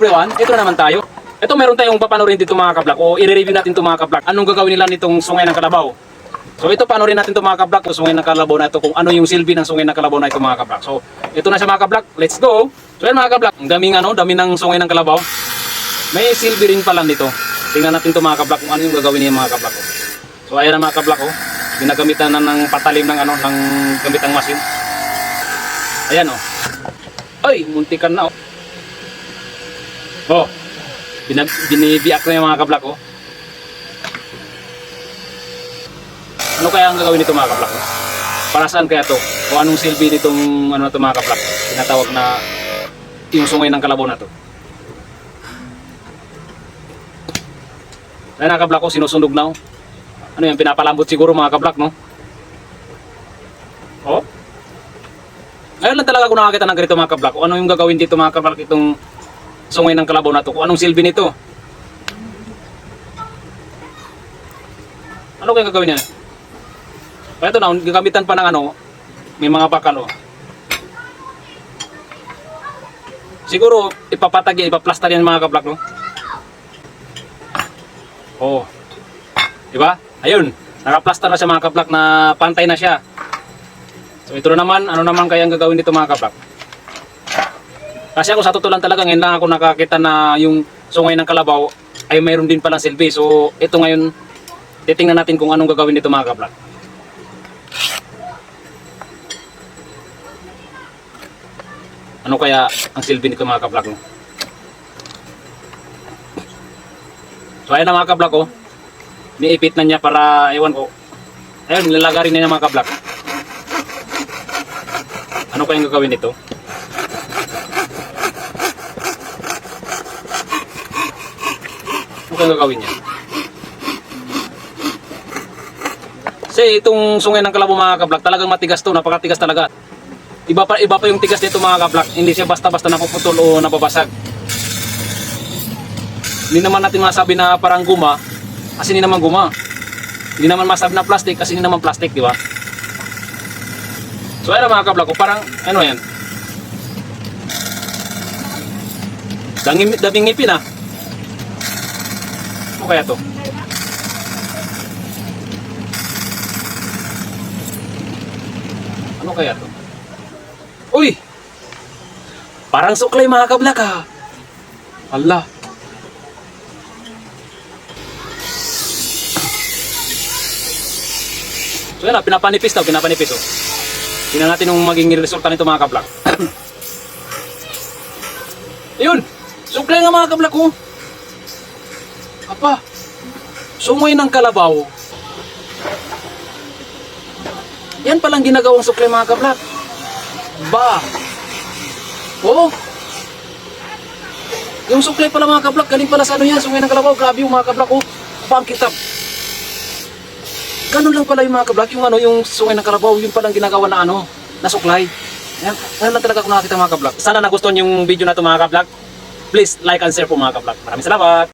everyone, ito na naman tayo. Ito meron tayong papanorin dito mga kablak o i-review natin ito mga kablak. Anong gagawin nila nitong sungay ng kalabaw? So ito panorin natin ito mga kablak, sungay ng kalabaw na ito, kung ano yung silbi ng sungay ng kalabaw na ito mga kablak. So ito na siya mga kablak, let's go. So yan mga kablak, ang daming dami ng sungay ng kalabaw. May silbi rin pala nito. Tingnan natin ito mga kablak kung ano yung gagawin niya mga kablak. So ayan na mga kablak, ginagamitan na ng patalim ng ng gamitang masin. Ayan Ay, muntikan na binibiak na yung mga kablak Ano kaya ang gagawin nito mga kablak? Para saan kaya to? O anong silbi nitong na to mga kablak? Tinatawag na yung sungay ng kalabaw na to. Ayan mga kablak sinusunog na Ano yan, pinapalambot siguro mga kablak Ngayon lang talaga ako nakakita ng ganito mga kablak. Ano yung gagawin dito mga kablak, itong sungay ng kalabaw na to? Kung anong silbi nito? Ano kaya gagawin niya? Ito na, gagamitan pa ng may mga bakal Siguro ipapatag yan, ipaplastar yan mga kablak Diba? Ayun, nakaplastar na siya mga kablak, na pantay na siya. So ito na naman, ano naman kaya ang gagawin dito mga kablak? Kasi ako sa totoo lang talaga, ngayon lang ako nakakita na yung sungay ng kalabaw ay mayroon din palang silbi. So ito ngayon, titingnan natin kung anong gagawin dito mga kablak. Ano kaya ang silbi nito mga kablak So ayan na mga kablak niipit na niya para, ewan ko. Ayun, nilalagarin na niya mga kablak. Ano kayang gagawin nito? Ano kayang gagawin niya? Kasi itong sungay ng kalabaw mga kablak, talagang matigas to, napakatigas talaga. Iba pa yung tigas nito mga kablak, hindi siya basta-basta napuputol o nababasag. Hindi naman natin masabi na parang guma, kasi hindi naman guma. Hindi naman masabi na plastic, kasi hindi naman plastic, di ba? So ayun mga kablak parang yan. Daming ngipin Ano kaya to? Ano kaya to? Uy! Parang suklay mga kablak Allah. So yan pinapanipis Tingnan natin yung maging resulta nito mga kablak. Ayun! Suklay nga mga kablak Apa! Sungay ng kalabaw. Yan palang ginagawang suklay mga kablak. Ba! Yung suklay pala mga kablak, galing pala sa yan, sungay ng kalabaw. Grabe yung mga kablak Pangkitap. Ganun lang pala yung mga kablak, yung sungay ng kalabaw, yung palang ginagawa na na suklay. Yan lang talaga kung nakakita mga kablak. Sana nagustuhan yung video na ito mga kablak. Please like and share po mga kablak. Maraming salamat!